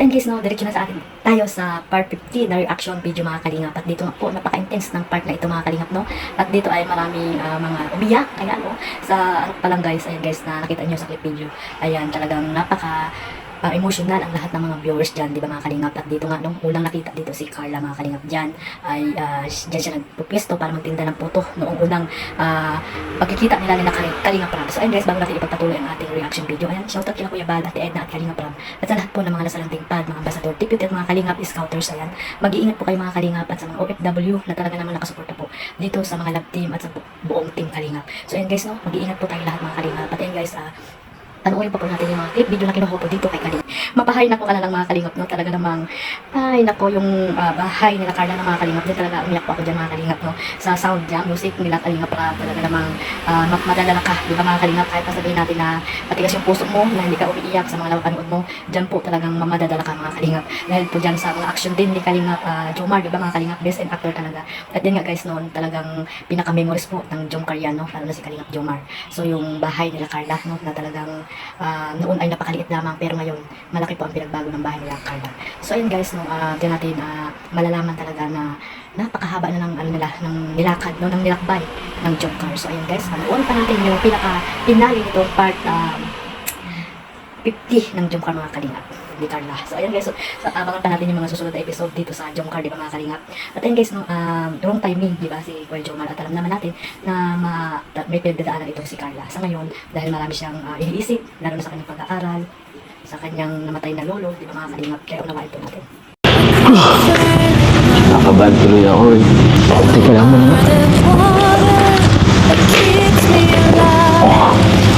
And guys, no, diretso na sa atin tayo sa part 50 na reaction video mga kalingap. At dito nga po, napaka-intense ng part na ito mga kalingap, no? At dito ay maraming mga umiyak, kaya no, sa ano pa lang guys, ayan guys, na nakita nyo sa clip video. Ayan, talagang napaka emotional ang lahat ng mga viewers dyan, di ba mga kalingap? At dito nga, nung unang nakita dito si Carla mga kalingap dyan, ay dyan siya nagpupisto para magtinda ng puto noong unang pagkikita nila nila Kalingap Ram. So ayun guys, bago natin ipagpatuloy ang ating reaction video, ayan, shoutout kila Kuya Bal, Ate Edna at Kalingap Ram. At sa lahat po ng mga nasa landing pad, mga ambassador, tipid at mga kalingap scouters, ayan, mag-iingat po kayo mga kalingap at sa mga OFW na talaga naman nakasuporta po dito sa mga love team at sa buong team kalingap. So ayun guys, no, mag-iingat po tayo lahat mga kalingap. At ayun guys, panoorin pa po natin yung mga clip video na kinuha po dito kay Kalingap. Mapahay na po ka na lang mga kalingap, no? Talaga namang, ay nako, yung bahay nila Carla ng mga kalingap, din talaga umiyak po ako dyan mga kalingap, no? Sa sound niya, music nila Kalingap Ram, talaga namang madadala ka, di ba mga kalingap? Kahit sabihin natin na matigas yung puso mo, na hindi ka umiiyak sa mga napanood mo, dyan po talagang mamadadala ka mga kalingap. Dahil po dyan sa mga action din ni Kalingap Jomar, di ba mga kalingap? Best and actor talaga. At din nga guys, noon talagang pinaka-memories po ng Jomcar yan, no? Lalo na si Kalingap Jomar. So yung bahay nila Carla, no? Na talagang noon ay napakaliit lamang, pero ngayon malaki po ang pinagbago ng bahay nila Carla. So ayun guys, no, din natin malalaman talaga na napakahaba na ng ano nila, ng nilakad, no, ng nilakbay ng Jomcar. So ayun guys, panoorin pa natin yung pinaka-pinali nito part 50 ng Jomcar mga kalingap ni Carla. So ayun guys, so abangan pa natin yung mga susunod na episode dito sa Jomcar, di ba mga kalingap? At ayun guys, no, wrong timing, di ba, si Kuya Jomar, at alam naman natin na may pinagdadaanan ito si Carla sa ngayon dahil marami siyang iniisip, lalo na sa kanyang pag-aaral, sa kanyang namatay na lolo, di ba mga kalingap? Kaya unawain po natin. Nakabahan tuloy ako eh. Teka lang muna.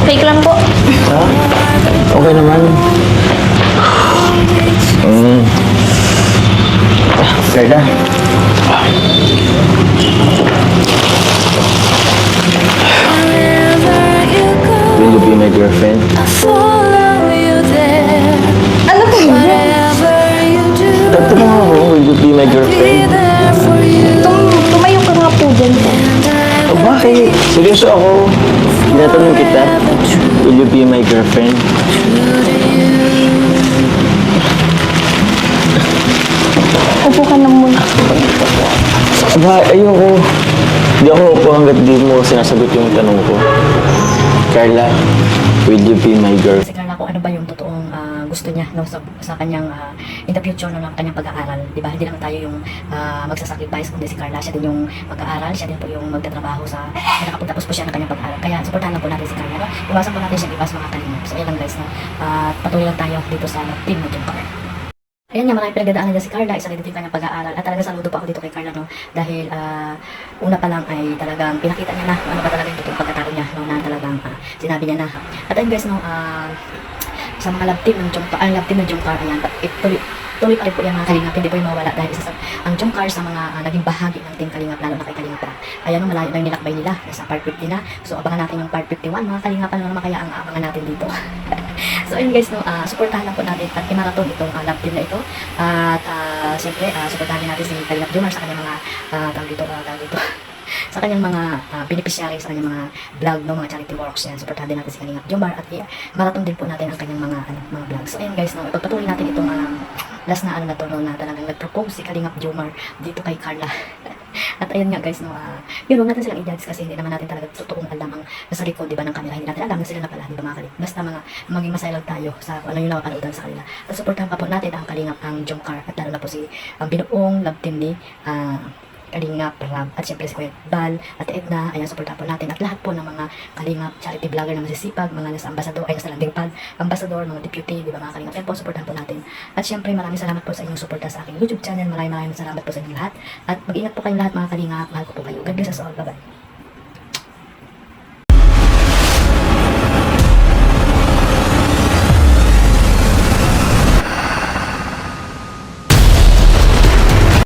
Fake lang po. Ha? Okay naman. Carla. Will you be my girlfriend? Ano po yun? Tatanong ako, will you be my girlfriend? Tumayo ka nga po dyan po. Oh, bakit? Seryoso ako. Tinatanong kita, will you be my girlfriend? Upo ka na muna. Aba, ayoko. Hindi ako upo hanggat di mo sinasagot yung tanong ko. Carla, will you be my girlfriend? Si Carla, kung ano ba yung totoong gusto niya, no, sa kanyang in the future, no, ng kanyang pag-aaral, di ba? Hindi naman tayo yung magsasacrifice, kundi si Carla, siya din yung mag-aaral, siya din po yung magtatrabaho sa nakapagtapos po siya ng kanyang pag-aaral. Kaya supportahan lang po natin si Carla, no? Iwasan po natin siya iwas mga kalingap. So ayan lang guys, no? Patuloy lang tayo dito sa team na Jomcar. Ayan nga, maraming pinagdadaanan dyan si Carla, isa rin din kanyang pag-aaral. At talaga saludo pa ako dito kay Carla, no? Dahil una pa lang ay talagang pinakita niya na ano ba talaga yung totoong pagkatao niya, no? Na talagang sinabi niya na. At ayun guys, no, sa mga love team ng Jomcar, ayan, tuloy pa rin po yan mga kalingap, hindi po yung mawala dahil isa ang Jomcar sa mga naging bahagi ng team kalingap, lalo na kay Kalingap Ram. Ayan, no, malayo na yung nilakbay nila, nasa part 50 na. So abangan natin yung part 51 mga kalingap, ano naman kaya ang abangan natin dito. So ayun guys, no, supportahan lang po natin at i-marathon itong love team na ito. At siyempre, supportahan din natin si Kalingap Jomar sa kanyang mga tawag dito sa kanyang mga beneficiary, sa kanyang mga vlog, no, mga charity works yan. Supportahan din natin si Kalingap Jomar at marathon din po natin ang kanyang mga vlog. So ayun guys, no, ipagpatuloy natin itong last na ano na to, no, na talagang nag-propose si Kalingap Jomar dito kay Carla. At ayun nga guys, no, yun, huwag natin silang i-judge kasi hindi naman natin talaga totoong alam ang nasa likod, di ba, ng kanila. Hindi natin alam na sila na pala, di ba mga kalingap? Basta maging masaya lang tayo sa ano yung nakapanood sa kanila. At supportahan pa po natin ang Kalingap, ang Jomcar, at lalo na po si ang binuong love team ni Kalingap Ram, at syempre si Kuya Bal, at Edna. Ayan, supportahan po natin at lahat po ng mga Kalingap charity vlogger na masisipag, mga nasa ambassador, ay nasa landing pad, ambassador, mga deputy, di ba mga Kalingap? Ayan po, supportahan po natin. At syempre maraming salamat po sa inyong suporta sa aking YouTube channel. Maraming salamat po sa inyong lahat. At mag-ingat po kayong lahat mga Kalingap. Mahal ko po kayo. God bless us all. Bye-bye.